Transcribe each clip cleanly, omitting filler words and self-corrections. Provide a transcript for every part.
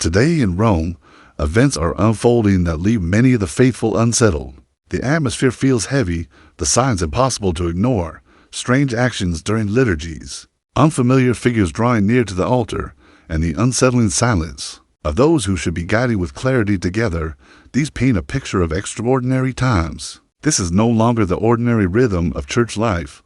Today in Rome, events are unfolding that leave many of the faithful unsettled. The atmosphere feels heavy, the signs impossible to ignore, strange actions during liturgies, unfamiliar figures drawing near to the altar, and the unsettling silence of those who should be guiding with clarity together. These paint a picture of extraordinary times. This is no longer the ordinary rhythm of church life.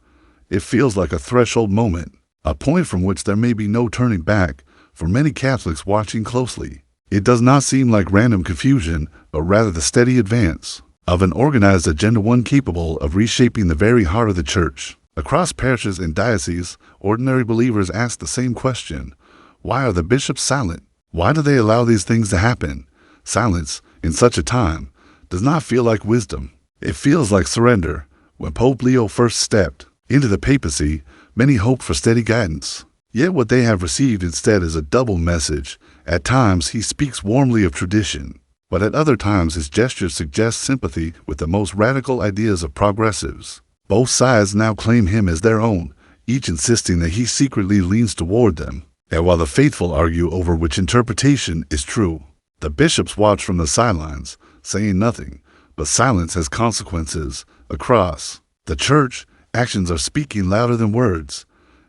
It feels like a threshold moment, a point from which there may be no turning back for many Catholics watching closely. It does not seem like random confusion, but rather the steady advance of an organized agenda, one capable of reshaping the very heart of the church. Across parishes and dioceses, ordinary believers ask the same question: why are the bishops silent? Why do they allow these things to happen? Silence, in such a time, does not feel like wisdom. It feels like surrender. When Pope Leo first stepped into the papacy, many hoped for steady guidance. Yet what they have received instead is a double message. At times, he speaks warmly of tradition, but at other times his gestures suggest sympathy with the most radical ideas of progressives. Both sides now claim him as their own, each insisting that he secretly leans toward them. And while the faithful argue over which interpretation is true, the bishops watch from the sidelines, saying nothing, but silence has consequences. Across the church, actions are speaking louder than words.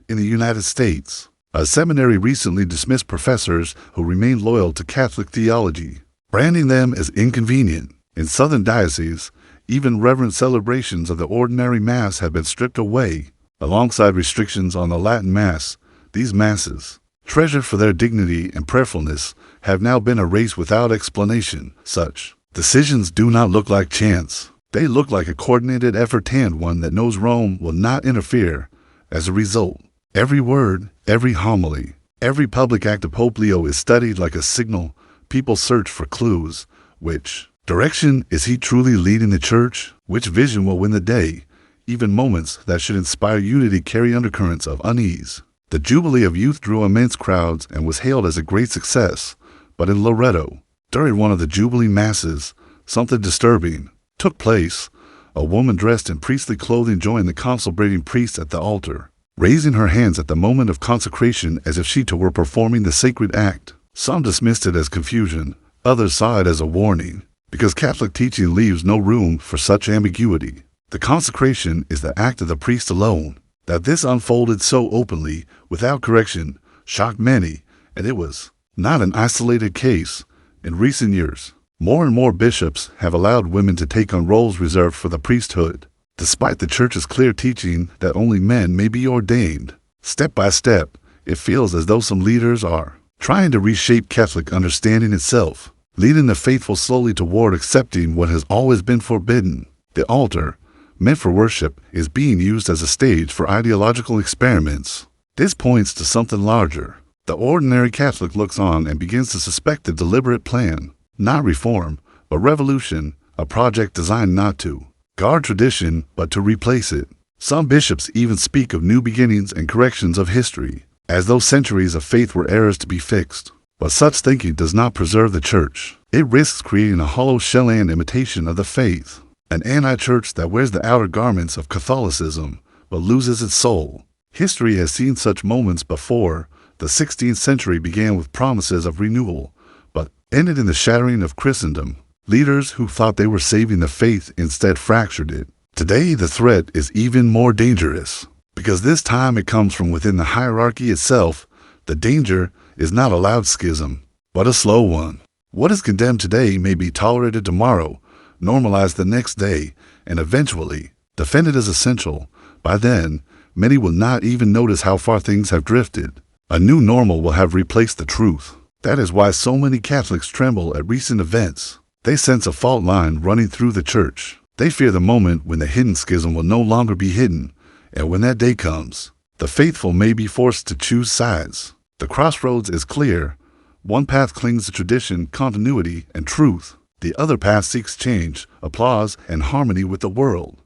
In the United States, a seminary recently dismissed professors who remained loyal to Catholic theology, branding them as inconvenient. In southern dioceses, even reverent celebrations of the ordinary Mass have been stripped away. Alongside restrictions on the Latin Mass, these Masses, treasured for their dignity and prayerfulness, have now been erased without explanation. Such decisions do not look like chance. They look like a coordinated effort, and one that knows Rome will not interfere. As a result, every word, every homily, every public act of Pope Leo is studied like a signal. People search for clues. Which direction is he truly leading the church? Which vision will win the day? Even moments that should inspire unity carry undercurrents of unease. The Jubilee of Youth drew immense crowds and was hailed as a great success. But in Loreto, during one of the Jubilee Masses, something disturbing took place. A woman dressed in priestly clothing joined the consecrating priest at the altar, raising her hands at the moment of consecration as if she too were performing the sacred act. Some dismissed it as confusion, others saw it as a warning, because Catholic teaching leaves no room for such ambiguity. The consecration is the act of the priest alone. That this unfolded so openly, without correction, shocked many, and it was not an isolated case. In recent years, more and more bishops have allowed women to take on roles reserved for the priesthood, despite the Church's clear teaching that only men may be ordained. Step by step, it feels as though some leaders are trying to reshape Catholic understanding itself, leading the faithful slowly toward accepting what has always been forbidden. The altar, meant for worship, is being used as a stage for ideological experiments. This points to something larger. The ordinary Catholic looks on and begins to suspect a deliberate plan, not reform, but revolution, a project designed not to guard tradition, but to replace it. Some bishops even speak of new beginnings and corrections of history, as though centuries of faith were errors to be fixed. But such thinking does not preserve the Church. It risks creating a hollow shell and imitation of the faith, an anti-church that wears the outer garments of Catholicism, but loses its soul. History has seen such moments before. The 16th century began with promises of renewal, but ended in the shattering of Christendom. Leaders who thought they were saving the faith instead fractured it. Today, the threat is even more dangerous, because this time it comes from within the hierarchy itself. The danger is not a loud schism, but a slow one. What is condemned today may be tolerated tomorrow, normalized the next day, and eventually defended as essential. By then, many will not even notice how far things have drifted. A new normal will have replaced the truth. That is why so many Catholics tremble at recent events. They sense a fault line running through the Church. They fear the moment when the hidden schism will no longer be hidden, and when that day comes, the faithful may be forced to choose sides. The crossroads is clear. One path clings to tradition, continuity, and truth. The other path seeks change, applause, and harmony with the world.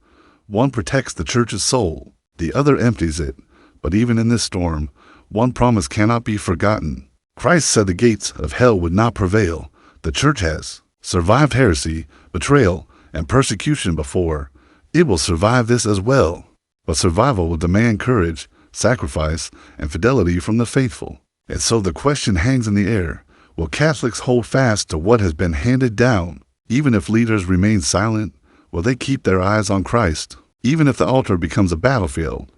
One protects the Church's soul, the other empties it. But even in this storm, one promise cannot be forgotten. Christ said the gates of hell would not prevail. The Church has survived heresy, betrayal, and persecution before. It will survive this as well. But survival will demand courage, sacrifice, and fidelity from the faithful. And so the question hangs in the air. Will Catholics hold fast to what has been handed down? Even if leaders remain silent, will they keep their eyes on Christ? Even if the altar becomes a battlefield,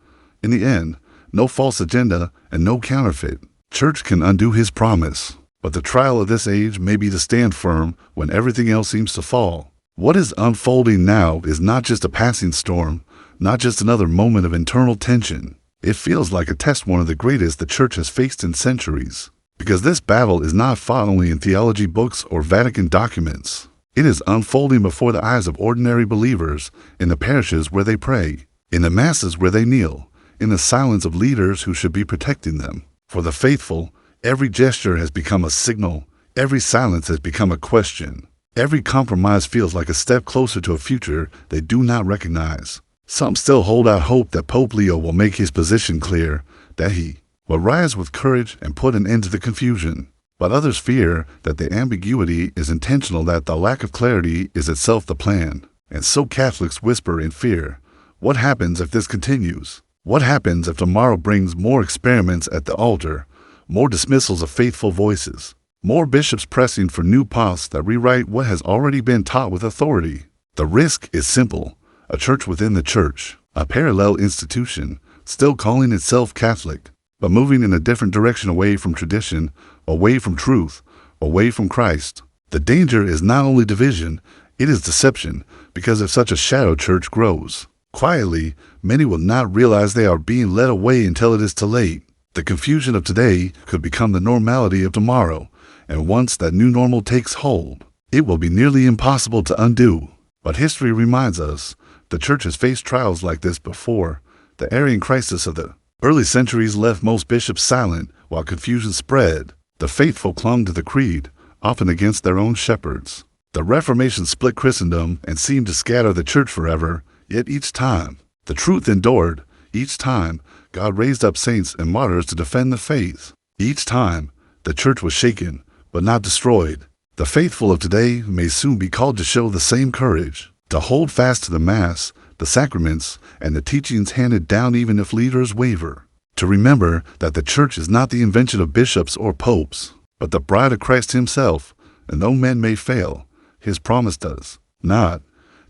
in the end, no false agenda and no counterfeit church can undo his promise. But the trial of this age may be to stand firm when everything else seems to fall. What is unfolding now is not just a passing storm, not just another moment of internal tension. It feels like a test, one of the greatest the church has faced in centuries. Because this battle is not fought only in theology books or Vatican documents. It is unfolding before the eyes of ordinary believers in the parishes where they pray, in the masses where they kneel, in the silence of leaders who should be protecting them. For the faithful, every gesture has become a signal. Every silence has become a question. Every compromise feels like a step closer to a future they do not recognize. Some still hold out hope that Pope Leo will make his position clear, that he will rise with courage and put an end to the confusion. But others fear that the ambiguity is intentional, that the lack of clarity is itself the plan. And so Catholics whisper in fear, what happens if this continues? What happens if tomorrow brings more experiments at the altar, more dismissals of faithful voices, more bishops pressing for new paths that rewrite what has already been taught with authority? The risk is simple: a church within the church, a parallel institution, still calling itself Catholic, but moving in a different direction, away from tradition, away from truth, away from Christ. The danger is not only division, it is deception, because if such a shadow church grows quietly, many will not realize they are being led away until it is too late. The confusion of today could become the normality of tomorrow, and once that new normal takes hold, it will be nearly impossible to undo. But history reminds us, the church has faced trials like this before. The Arian crisis of the early centuries left most bishops silent while confusion spread. The faithful clung to the creed, often against their own shepherds. The Reformation split Christendom and seemed to scatter the church forever, yet each time the truth endured. Each time God raised up saints and martyrs to defend the faith. Each time the church was shaken, but not destroyed. The faithful of today may soon be called to show the same courage, to hold fast to the Mass, the sacraments, and the teachings handed down even if leaders waver. To remember that the church is not the invention of bishops or popes, but the bride of Christ himself, and though men may fail, his promise does not.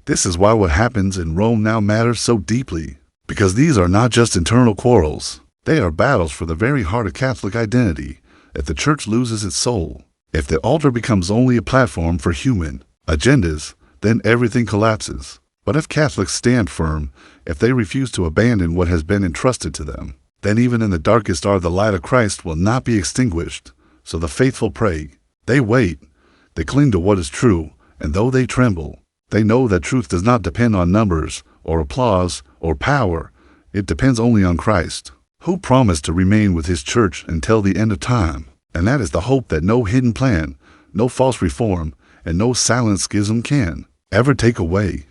This is why what happens in Rome now matters so deeply, because these are not just internal quarrels. They are battles for the very heart of Catholic identity. If the church loses its soul, if the altar becomes only a platform for human agendas, then everything collapses. But if Catholics stand firm, if they refuse to abandon what has been entrusted to them, then even in the darkest hour the light of Christ will not be extinguished. So the faithful pray. They wait. They cling to what is true, and though they tremble, they know that truth does not depend on numbers, or applause, or power. It depends only on Christ, who promised to remain with his church until the end of time. And that is the hope that no hidden plan, no false reform, and no silent schism can ever take away.